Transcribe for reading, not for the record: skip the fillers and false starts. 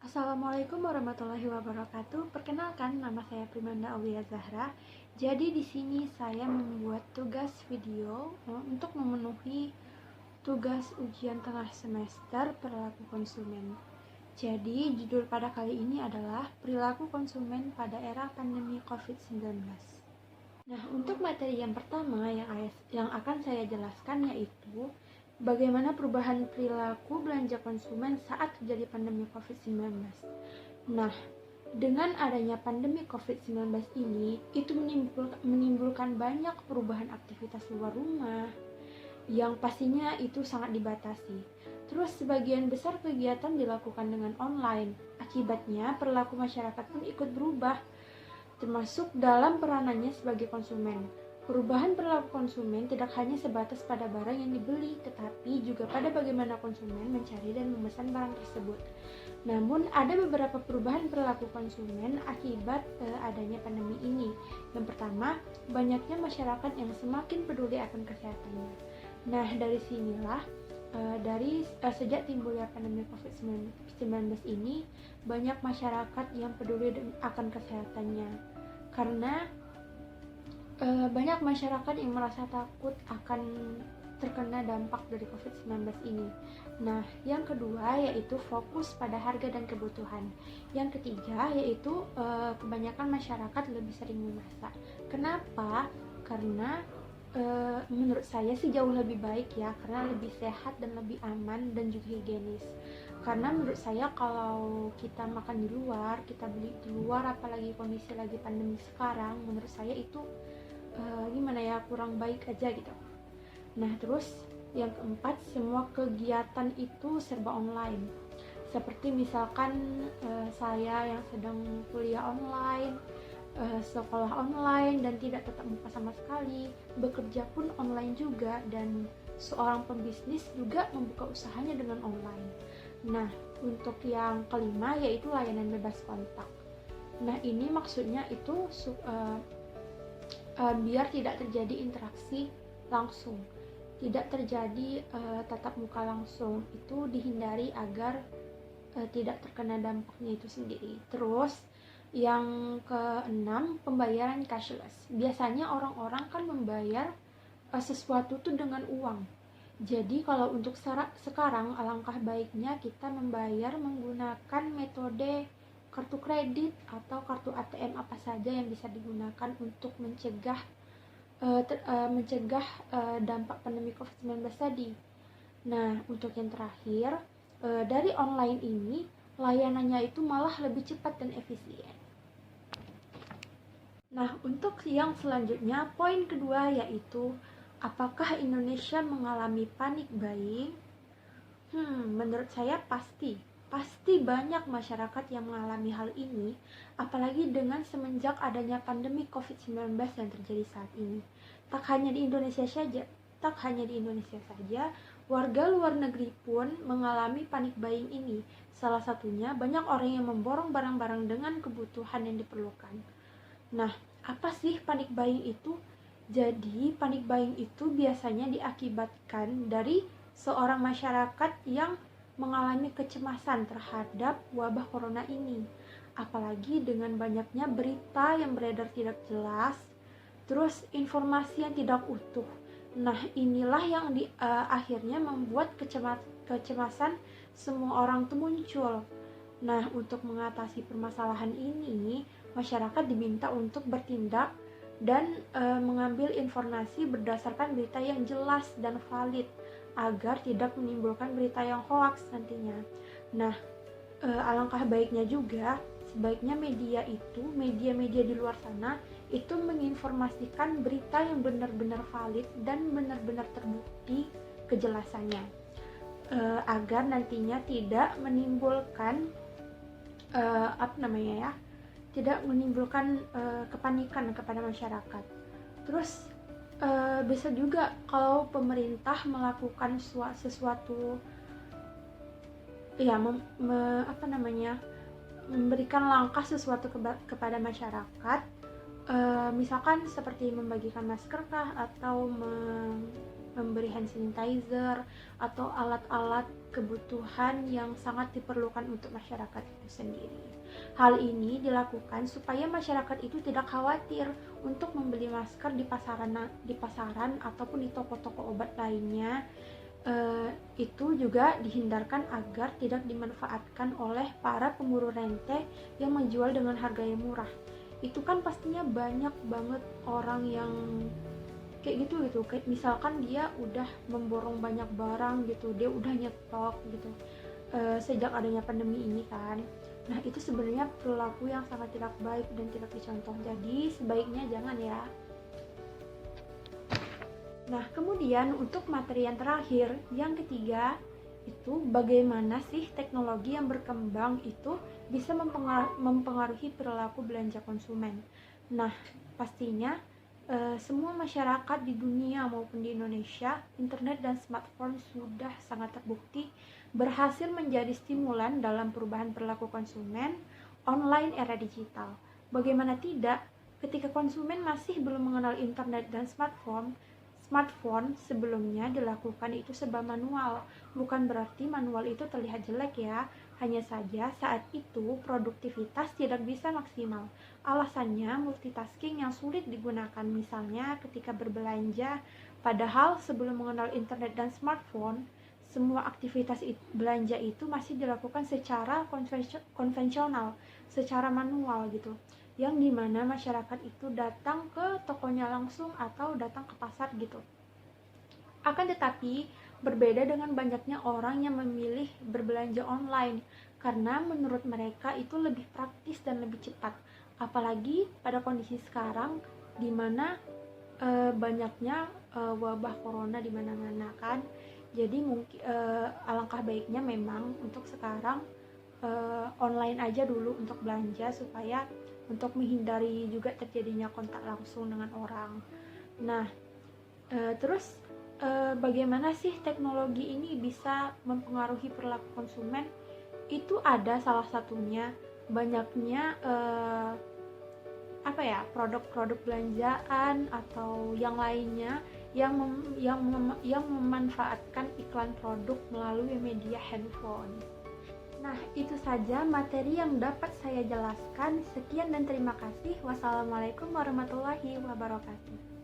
Assalamualaikum warahmatullahi wabarakatuh. Perkenalkan, nama saya Primanda Aulia Zahra. Jadi di sini saya membuat tugas video untuk memenuhi tugas ujian tengah semester perilaku konsumen. Jadi judul pada kali ini adalah perilaku konsumen pada era pandemi COVID-19. Nah, untuk materi yang pertama yang akan saya jelaskan yaitu bagaimana perubahan perilaku belanja konsumen saat terjadi pandemi COVID-19. Nah, dengan adanya pandemi COVID-19 ini, itu menimbulkan banyak perubahan aktivitas luar rumah, yang pastinya itu sangat dibatasi. Terus sebagian besar kegiatan dilakukan dengan online. Akibatnya, perilaku masyarakat pun ikut berubah, termasuk dalam peranannya sebagai konsumen. Perubahan perilaku konsumen tidak hanya sebatas pada barang yang dibeli, tetapi juga pada bagaimana konsumen mencari dan memesan barang tersebut. Namun, ada beberapa perubahan perilaku konsumen akibat adanya pandemi ini. Yang pertama, banyaknya masyarakat yang semakin peduli akan kesehatannya. Nah, dari sinilah sejak timbulnya pandemi COVID-19 ini, banyak masyarakat yang peduli akan kesehatannya. Karena banyak masyarakat yang merasa takut akan terkena dampak dari COVID-19 ini. Nah, yang kedua yaitu fokus pada harga dan kebutuhan. Yang ketiga yaitu kebanyakan masyarakat lebih sering memasak. Kenapa? Karena menurut saya sih jauh lebih baik ya, karena lebih sehat dan lebih aman dan juga higienis. Karena menurut saya kalau kita makan di luar, kita beli di luar, apalagi kondisi lagi pandemi sekarang, menurut saya itu kurang baik aja gitu. Nah, terus yang keempat, semua kegiatan itu serba online. Seperti misalkan saya yang sedang kuliah online, sekolah online dan tidak tatap muka sama sekali, bekerja pun online juga, dan seorang pembisnis juga membuka usahanya dengan online. Nah, untuk yang kelima yaitu layanan bebas kontak. Nah, ini maksudnya itu biar tidak terjadi interaksi langsung, tidak terjadi tatap muka langsung, itu dihindari agar tidak terkena dampaknya itu sendiri. Terus yang keenam, pembayaran cashless. Biasanya orang-orang kan membayar sesuatu tuh dengan uang. Jadi kalau untuk sekarang alangkah baiknya kita membayar menggunakan metode kartu kredit atau kartu ATM apa saja yang bisa digunakan untuk mencegah dampak pandemi COVID-19 tadi. Nah, untuk yang terakhir, dari online ini layanannya itu malah lebih cepat dan efisien. Nah, untuk yang selanjutnya, poin kedua yaitu apakah Indonesia mengalami panic buying? Menurut saya pasti banyak masyarakat yang mengalami hal ini, apalagi dengan semenjak adanya pandemi COVID-19 yang terjadi saat ini. Tak hanya di Indonesia saja, warga luar negeri pun mengalami panic buying ini. Salah satunya banyak orang yang memborong barang-barang dengan kebutuhan yang diperlukan. Nah, apa sih panic buying itu? Jadi, panic buying itu biasanya diakibatkan dari seorang masyarakat yang mengalami kecemasan terhadap wabah corona ini. Apalagi dengan banyaknya berita yang beredar tidak jelas, terus informasi yang tidak utuh. Nah, inilah yang akhirnya membuat kecemasan semua orang itu muncul. Nah, untuk mengatasi permasalahan ini, masyarakat diminta untuk bertindak dan mengambil informasi berdasarkan berita yang jelas dan valid agar tidak menimbulkan berita yang hoaks nantinya. Nah, alangkah baiknya juga sebaiknya media di luar sana itu menginformasikan berita yang benar-benar valid dan benar-benar terbukti kejelasannya, agar nantinya tidak menimbulkan kepanikan kepada masyarakat. Terus bisa juga kalau pemerintah melakukan sesuatu memberikan langkah sesuatu kepada masyarakat, misalkan seperti membagikan masker kah, atau memberi hand sanitizer atau alat-alat kebutuhan yang sangat diperlukan untuk masyarakat itu sendiri. Hal ini dilakukan supaya masyarakat itu tidak khawatir untuk membeli masker di pasaran ataupun di toko-toko obat lainnya. Itu juga dihindarkan agar tidak dimanfaatkan oleh para pemburu rente yang menjual dengan harga yang murah. Itu kan pastinya banyak banget orang yang kayak gitu kayak misalkan dia udah memborong banyak barang gitu, dia udah nyetok gitu sejak adanya pandemi ini kan. Nah, itu sebenarnya perilaku yang sangat tidak baik dan tidak dicontoh, jadi sebaiknya jangan ya. Nah, kemudian untuk materi yang terakhir, yang ketiga, itu bagaimana sih teknologi yang berkembang itu bisa mempengaruhi perilaku belanja konsumen. Nah, pastinya semua masyarakat di dunia maupun di Indonesia, internet dan smartphone sudah sangat terbukti berhasil menjadi stimulan dalam perubahan perilaku konsumen online era digital. Bagaimana tidak, ketika konsumen masih belum mengenal internet dan smartphone sebelumnya dilakukan itu serba manual. Bukan berarti manual itu terlihat jelek ya, hanya saja saat itu produktivitas tidak bisa maksimal. Alasannya multitasking yang sulit digunakan, misalnya ketika berbelanja. Padahal sebelum mengenal internet dan smartphone, semua aktivitas belanja itu masih dilakukan secara konvensional, secara manual gitu, yang dimana masyarakat itu datang ke tokonya langsung atau datang ke pasar gitu. Akan tetapi berbeda dengan banyaknya orang yang memilih berbelanja online, karena menurut mereka itu lebih praktis dan lebih cepat, apalagi pada kondisi sekarang dimana banyaknya wabah corona di mana-mana kan. Jadi mungkin alangkah baiknya memang untuk sekarang online aja dulu untuk belanja, supaya untuk menghindari juga terjadinya kontak langsung dengan orang. Nah, terus bagaimana sih teknologi ini bisa mempengaruhi perilaku konsumen? Itu ada salah satunya banyaknya produk-produk belanjaan atau yang lainnya yang memanfaatkan iklan produk melalui media handphone. Nah, itu saja materi yang dapat saya jelaskan. Sekian dan terima kasih. Wassalamualaikum warahmatullahi wabarakatuh.